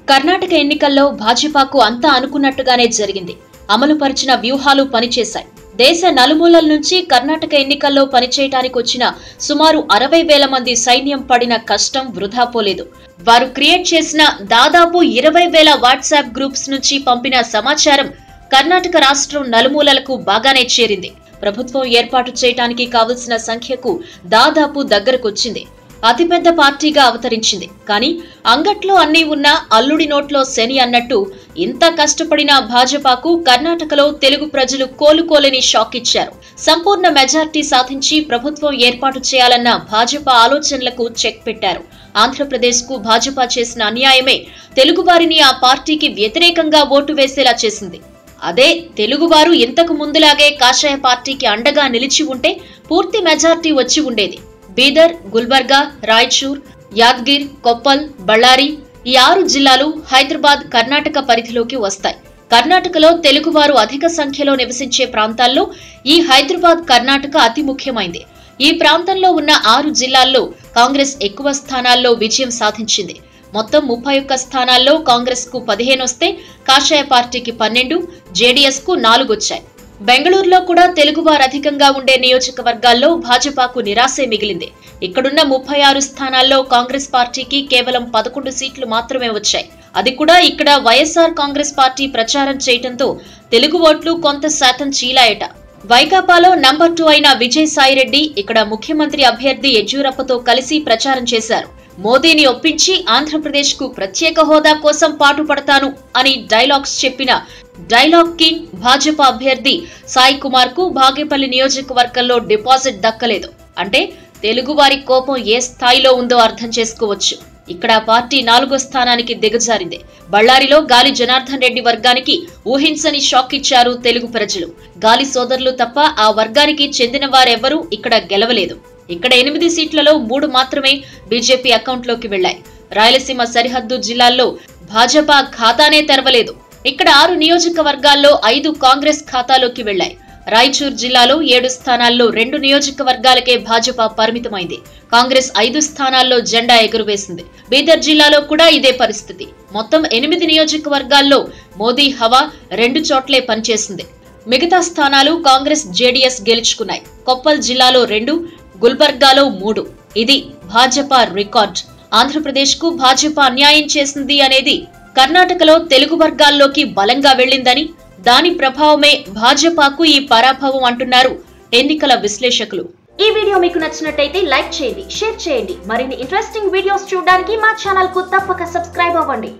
కర్ణాటక ఎన్నికల్లో భాజపాకు అంతా అనుకున్నట్టుగానే జరిగింది. అమలుపరిచిన వ్యూహాలు పనిచేశాయి. దేశ నలుమూలల నుంచి కర్ణాటక ఎన్నికల్లో పనిచేయడానికి వచ్చిన సుమారు 60,000 మంది సైన్యం పడిన కష్టం వృధా పోలేదు. వారు క్రియేట్ చేసిన దాదాపు 20,000 వాట్సాప్ గ్రూప్స్ నుంచి పంపిన సమాచారం కర్ణాటక రాష్ట్రం నలుమూలలకు బాగానే చేరింది. ప్రభుత్వం ఏర్పాటు చేయడానికి కావలసిన సంఖ్యకు దాదాపు దగ్గరకొచ్చింది. అతిపెద్ద పార్టీగా అవతరించింది. కానీ అంగట్లో అన్నీ ఉన్నా అల్లుడి నోట్లో శని అన్నట్టు ఇంత కష్టపడిన భాజపాకు కర్ణాటకలో తెలుగు ప్రజలు కోలుకోలేని షాక్ ఇచ్చారు. సంపూర్ణ మెజార్టీ సాధించి ప్రభుత్వం ఏర్పాటు చేయాలన్న భాజపా ఆలోచనలకు చెక్ పెట్టారు. ఆంధ్రప్రదేశ్ కు భాజపా చేసిన అన్యాయమే తెలుగువారిని ఆ పార్టీకి వ్యతిరేకంగా ఓటు వేసేలా చేసింది. అదే తెలుగువారు ఇంతకు ముందులాగే కాషాయ పార్టీకి అండగా నిలిచి ఉంటే పూర్తి మెజార్టీ వచ్చి ఉండేది. బీదర్, గుల్బర్గా, రాయచూర్, యాద్గిర్, కొప్పల్, బళ్ళారి ఈ 6 జిల్లాలు హైదరాబాద్, కర్ణాటక పరిధిలోకి వస్తాయి. కర్ణాటకలో తెలుగువారు అధిక సంఖ్యలో నివసించే ప్రాంతాల్లో ఈ హైదరాబాద్, కర్ణాటక అతి ముఖ్యమైంది. ఈ ప్రాంతంలో ఉన్న 6 జిల్లాల్లో కాంగ్రెస్ ఎక్కువ స్థానాల్లో విజయం సాధించింది. మొత్తం 31 స్థానాల్లో కాంగ్రెస్ కు 15 వస్తే కాషాయ పార్టీకి 12, జేడీఎస్ కు 4 వచ్చాయి. బెంగళూరులో కూడా తెలుగువారు అధికంగా ఉండే నియోజకవర్గాల్లో భాజపాకు నిరాశే మిగిలింది. ఇక్కడున్న 36 స్థానాల్లో కాంగ్రెస్ పార్టీకి కేవలం 11 సీట్లు మాత్రమే వచ్చాయి. అది కూడా ఇక్కడ వైఎస్ఆర్ కాంగ్రెస్ పార్టీ ప్రచారం చేయడంతో తెలుగు ఓట్లు కొంత శాతం చీలాయట. వైకాపాలో నంబర్ 2 అయిన విజయసాయిరెడ్డి ఇక్కడ ముఖ్యమంత్రి అభ్యర్థి యడ్యూరప్పతో కలిసి ప్రచారం చేశారు. మోదీని ఒప్పించి ఆంధ్రప్రదేశ్ కు ప్రత్యేక హోదా కోసం పాటుపడతాను అని డైలాగ్స్ చెప్పిన డైలాగ్ కింగ్ భాజపా అభ్యర్థి సాయి కుమార్ కు బాగేపల్లి నియోజకవర్గంలో డిపాజిట్ దక్కలేదు. అంటే తెలుగువారి కోపం ఏ స్థాయిలో ఉందో అర్థం చేసుకోవచ్చు. ఇక్కడ పార్టీ 4వ స్థానానికి దిగజారింది. బళ్ళారిలో గాలి జనార్దన్ రెడ్డి వర్గానికి ఊహించని షాక్ ఇచ్చారు తెలుగు ప్రజలు. గాలి సోదరులు తప్ప ఆ వర్గానికి చెందిన వారెవరూ ఇక్కడ గెలవలేదు. ఇక్కడ 8 సీట్లలో 3 మాత్రమే బీజేపీ అకౌంట్లోకి వెళ్లాయి. రాయలసీమ సరిహద్దు జిల్లాల్లో భాజపా ఖాతానే తెరవలేదు. ఇక్కడ 6 నియోజకవర్గాల్లో 5 కాంగ్రెస్ ఖాతాలోకి వెళ్లాయి. రాయచూర్ జిల్లాలో 7 స్థానాల్లో 2 నియోజకవర్గాలకే భాజపా పరిమితమైంది. కాంగ్రెస్ 5 స్థానాల్లో జెండా ఎగురవేసింది. బీదర్ జిల్లాలో కూడా ఇదే పరిస్థితి. మొత్తం 8 నియోజకవర్గాల్లో మోదీ హవా 2 చోట్లే పనిచేసింది. మిగతా స్థానాలు కాంగ్రెస్, జేడీఎస్ గెలుచుకున్నాయి. కొప్పల్ జిల్లాలో 2, గుల్బర్గాలో 3. ఇది భాజపా రికార్డ్. ఆంధ్రప్రదేశ్ కు భాజపా అన్యాయం చేసింది అనేది కర్ణాటకలో తెలుగు వర్గాల్లోకి బలంగా వెళ్లిందని, దాని ప్రభావమే భాజపాకు ఈ పరాభవం అంటున్నారు ఎన్నికల విశ్లేషకులు. ఈ వీడియో మీకు నచ్చినట్టయితే లైక్ చేయండి, షేర్ చేయండి. మరిన్ని ఇంట్రెస్టింగ్ వీడియోస్ చూడడానికి మా ఛానల్ కు తప్పక సబ్స్క్రైబ్ అవ్వండి.